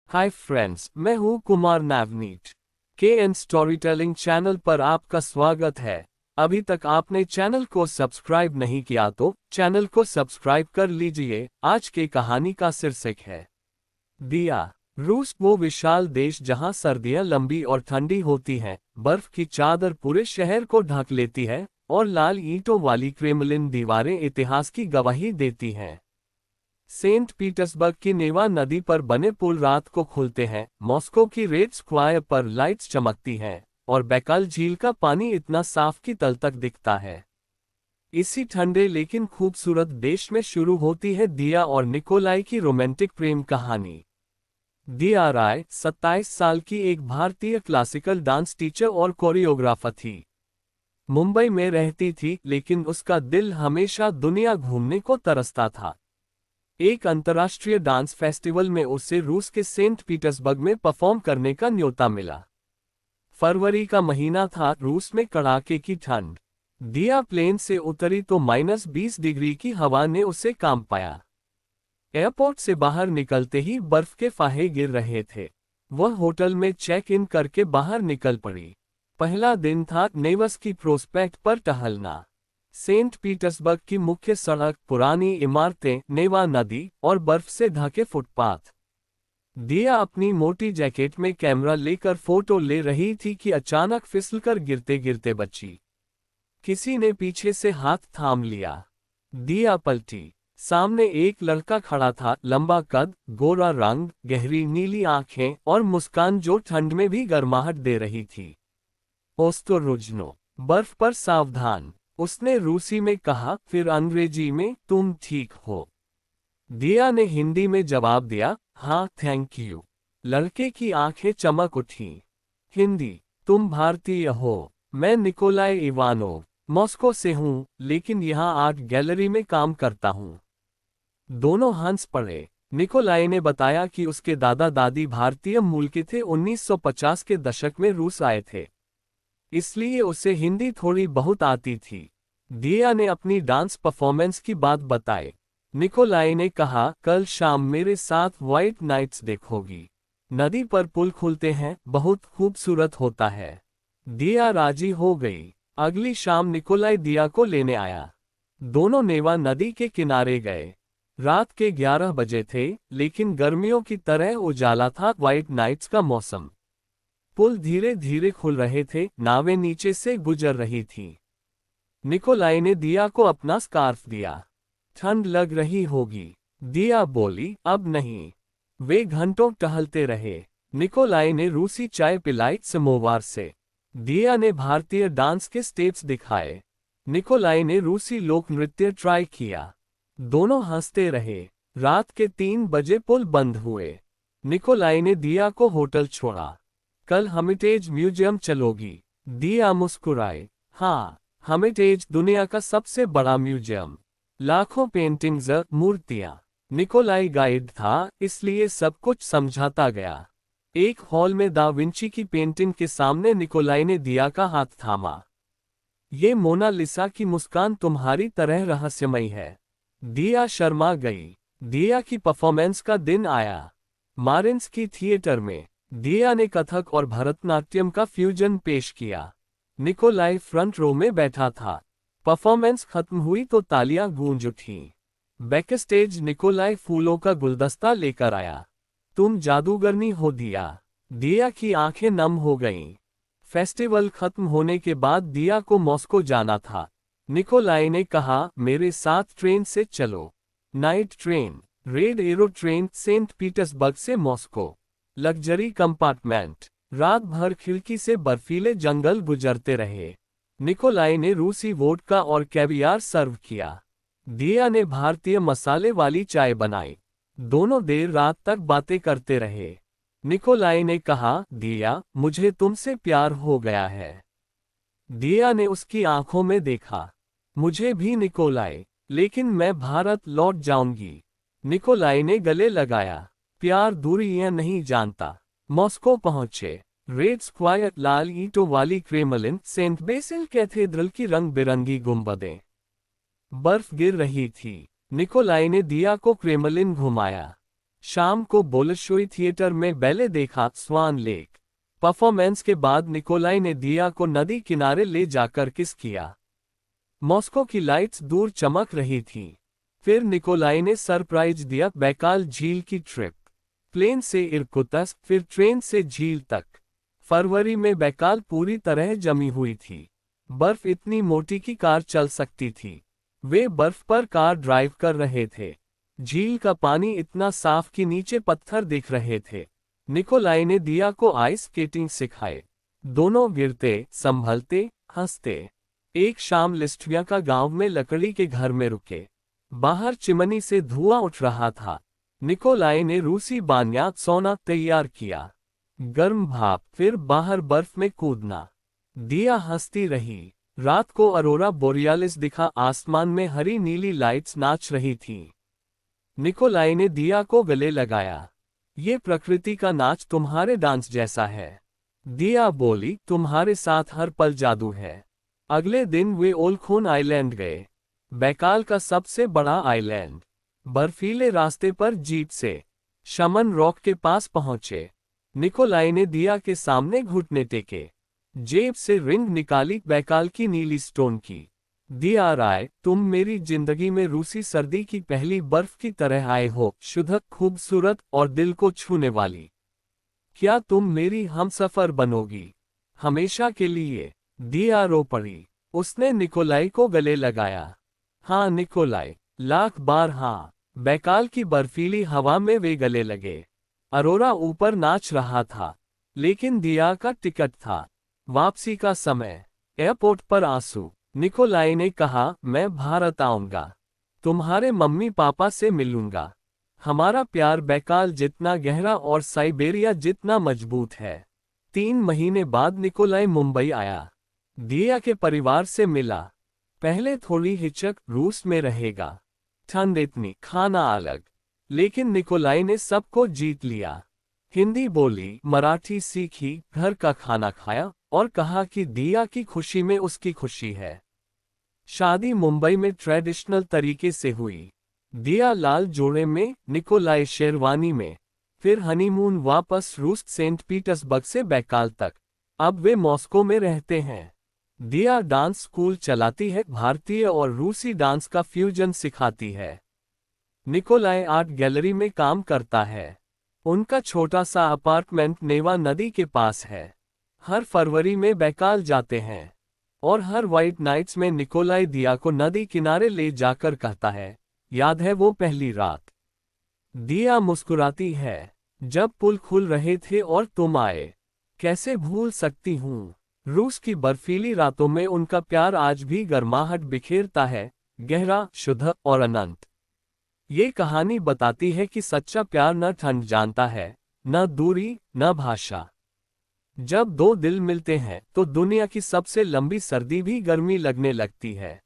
Hi friends, मैं हूं Kumar Navneet. KN storytelling channel पर आपका स्वागत है। अभी तक आपने चैनल को सब्सक्राइब नहीं किया तो चैनल को सब्सक्राइब कर लीजिए। आज की कहानी का शीर्षक है दिया। रूस वो विशाल देश जहां सर्दियां लंबी और ठंडी होती हैं, बर्फ की चादर पूरे शहर को ढक लेती है और लाल ईंटों वाली क्रेमलिन दीवारें इतिहास की गवाही देती हैं। सेंट पीटर्सबर्ग की नेवा नदी पर बने पुल रात को खुलते हैं, मॉस्को की रेड स्क्वायर पर लाइट्स चमकती हैं और बैकाल झील का पानी इतना साफ कि तल तक दिखता है। इसी ठंडे लेकिन खूबसूरत देश में शुरू होती है दिया और निकोलाई की रोमांटिक प्रेम कहानी। दिया राय 27 साल की एक भारतीय क्लासिकल डांस टीचर और कोरियोग्राफर थी। मुंबई में रहती थी, लेकिन उसका दिल हमेशा दुनिया घूमने को तरसता था। एक अंतर्राष्ट्रीय डांस फेस्टिवल में उसे रूस के सेंट पीटर्सबर्ग में परफॉर्म करने का न्योता मिला। फरवरी का महीना था, रूस में कड़ाके की ठंड। दिया प्लेन से उतरी तो -20 डिग्री की हवा ने उसे कांप पाया। एयरपोर्ट से बाहर निकलते ही बर्फ के फाहे गिर रहे थे। वह होटल में चेक इन करके बाहर निकल पड़ी। पहला दिन था नेवस की प्रोस्पेक्ट पर टहलना। सेंट पीटर्सबर्ग की मुख्य सड़क, पुरानी इमारतें, नेवा नदी और बर्फ से ढके फुटपाथ। दिया अपनी मोटी जैकेट में कैमरा लेकर फोटो ले रही थी कि अचानक फिसलकर गिरते गिरते बची। किसी ने पीछे से हाथ थाम लिया। दिया पलटी। सामने एक लड़का खड़ा था, लंबा कद, गोरा रंग, गहरी नीली आंखें और मुस्कान जो ठंड में भी गर्माहट दे रही थी। ओस्टोरुजनो, बर्फ पर सावधान, उसने रूसी में कहा, फिर अंग्रेजी में, तुम ठीक हो? दिया ने हिंदी में जवाब दिया, हाँ थैंक यू। लड़के की आंखें चमक उठी। हिंदी, तुम भारतीय हो? मैं निकोलाई इवानोव, मॉस्को से हूँ, लेकिन यहाँ आर्ट गैलरी में काम करता हूँ। दोनों हंस पड़े। निकोलाई ने बताया कि उसके दादा दादी भारतीय मूल के थे, 1950 के दशक में रूस आए थे, इसलिए उसे हिंदी थोड़ी बहुत आती थी। दिया ने अपनी डांस परफॉर्मेंस की बात बताई। निकोलाई ने कहा, कल शाम मेरे साथ व्हाइट नाइट्स देखोगी। नदी पर पुल खुलते हैं, बहुत खूबसूरत होता है। दिया राजी हो गई। अगली शाम निकोलाई दिया को लेने आया। दोनों नेवा नदी के किनारे गए। रात के 11 बजे थे, लेकिन गर्मियों की तरह उजाला था, व्हाइट नाइट्स का मौसम। पुल धीरे धीरे खुल रहे थे, नावें नीचे से गुजर रही थीं। निकोलाई ने दिया को अपना स्कार्फ दिया। ठंड लग रही होगी, दिया बोली, अब नहीं। वे घंटों टहलते रहे। निकोलाई ने रूसी चाय पिलाई समोवार से। दिया ने भारतीय डांस के स्टेप्स दिखाए। निकोलाई ने रूसी लोक नृत्य ट्राई किया। दोनों हंसते रहे। रात के 3 बजे पुल बंद हुए। निकोलाई ने दिया को होटल छोड़ा। कल हमिटेज म्यूजियम चलोगी? दिया मुस्कुराए। हाँ, हमिटेज दुनिया का सबसे बड़ा म्यूजियम। लाखों पेंटिंग्स, मूर्तियां। निकोलाई गाइड था, इसलिए सब कुछ समझाता गया। एक हॉल में दा विंची की पेंटिंग के सामने निकोलाई ने दिया का हाथ थामा। ये मोनालिसा की मुस्कान तुम्हारी तरह रहस्यमयी है। दिया शर्मा गई। दिया की परफॉर्मेंस का दिन आया। मारिंस्की थिएटर में। दिया ने कथक और भरतनाट्यम का फ्यूजन पेश किया। निकोलाई फ्रंट रो में बैठा था। परफॉर्मेंस खत्म हुई तो तालियां गूंज उठीं। बैकस्टेज निकोलाई फूलों का गुलदस्ता लेकर आया। तुम जादूगरनी हो दिया। दिया की आंखें नम हो गईं। फेस्टिवल खत्म होने के बाद दिया को मॉस्को जाना था। निकोलाई ने कहा, मेरे साथ ट्रेन से चलो। Night train, red arrow train, Saint Petersburg से मॉस्को। Luxury compartment. रात भर खिड़की से बर्फीले जंगल गुजरते रहे। निकोलाई ने रूसी वोडका और कैवियार सर्व किया। दिया ने भारतीय मसाले वाली चाय बनाई। दोनों देर रात तक बातें करते रहे। निकोलाई ने कहा, दिया, मुझे तुमसे प्यार हो गया है। दिया ने उसकी आंखों में देखा। मुझे भी निकोलाई, लेकिन मैं भारत लौट जाऊंगी। निकोलाई ने गले लगाया। प्यार दूरियां नहीं जानता। मॉस्को पहुंचे। रेड स्क्वायर, लाल ईंटों वाली क्रेमलिन, सेंट बेसिल कैथेड्रल की रंग बिरंगी गुंबदें। बर्फ गिर रही थी। निकोलाई ने दिया को क्रेमलिन घुमाया। शाम को बोलिशोई थिएटर में बैले देखा, स्वान लेक। परफॉर्मेंस के बाद निकोलाई ने दिया को नदी किनारे ले जाकर किस किया। मॉस्को की लाइट्स दूर चमक रही थीं। फिर निकोलाई ने सरप्राइज दिया, बैकाल झील की ट्रिप। प्लेन से इरकुत्स्क, फिर ट्रेन से झील तक। फरवरी में बैकाल पूरी तरह जमी हुई थी। बर्फ इतनी मोटी कि कार चल सकती थी। वे बर्फ पर कार ड्राइव कर रहे थे। झील का पानी इतना साफ कि नीचे पत्थर दिख रहे थे। निकोलाई ने दिया को आइस स्केटिंग सिखाए। दोनों गिरते, संभलते, हंसते। एक शाम लिस्ट्रिया का गांव में लकड़ी के घर में रुके। बाहर चिमनी से धुआं उठ रहा था। निकोलाई ने रूसी बान्यात सोना तैयार किया। गर्म भाप, फिर बाहर बर्फ में कूदना। दिया हंसती रही। रात को अरोरा बोरियालिस दिखा, आसमान में हरी नीली लाइट्स नाच रही थीं। निकोलाई ने दिया को गले लगाया। ये प्रकृति का नाच तुम्हारे डांस जैसा है। दिया बोली, तुम्हारे साथ हर पल जादू है। अगले दिन वे ओलखोन आइलैंड गए, बैकाल का सबसे बड़ा आइलैंड। बर्फीले रास्ते पर जीप से शमन रॉक के पास पहुंचे। निकोलाई ने दिया के सामने घुटने टेके। जेब से रिंग निकाली, बैकाल की नीली स्टोन की। दिया राय, तुम मेरी जिंदगी में रूसी सर्दी की पहली बर्फ की तरह आए हो, शुद्ध, खूबसूरत और दिल को छूने वाली। क्या तुम मेरी हमसफर बनोगी हमेशा के लिए? दिया रो पड़ी। उसने निकोलाई को गले लगाया। हाँ निकोलाई, लाख बार हाँ। बैकाल की बर्फीली हवा में वे गले लगे। अरोरा ऊपर नाच रहा था, लेकिन दिया का टिकट था। वापसी का समय। एयरपोर्ट पर आंसू। निकोलाई ने कहा, मैं भारत आऊंगा, तुम्हारे मम्मी पापा से मिलूंगा। हमारा प्यार बैकाल जितना गहरा और साइबेरिया जितना मजबूत है। 3 महीने बाद निकोलाई मुंबई आया। दिया के परिवार से मिला। पहले थोड़ी हिचक, रूस में रहेगा, ठंड इतनी, खाना अलग। लेकिन निकोलाई ने सबको जीत लिया। हिंदी बोली, मराठी सीखी, घर का खाना खाया और कहा कि दिया की खुशी में उसकी खुशी है। शादी मुंबई में ट्रेडिशनल तरीके से हुई। दिया लाल जोड़े में, निकोलाई शेरवानी में। फिर हनीमून वापस रूस, सेंट पीटर्सबर्ग से बैकाल तक। अब वे मॉस्को में रहते हैं। दिया डांस स्कूल चलाती है, भारतीय और रूसी डांस का फ्यूजन सिखाती है। निकोलाई आर्ट गैलरी में काम करता है। उनका छोटा सा अपार्टमेंट नेवा नदी के पास है। हर फरवरी में बैकाल जाते हैं और हर व्हाइट नाइट्स में निकोलाई दिया को नदी किनारे ले जाकर कहता है, याद है वो पहली रात? दिया मुस्कुराती है, जब पुल खुल रहे थे और तुम आए। कैसे भूल सकती हूँ। रूस की बर्फीली रातों में उनका प्यार आज भी गर्माहट बिखेरता है, गहरा, शुद्ध और अनंत। ये कहानी बताती है कि सच्चा प्यार न ठंड जानता है, न दूरी, न भाषा। जब 2 दिल मिलते हैं तो दुनिया की सबसे लंबी सर्दी भी गर्मी लगने लगती है।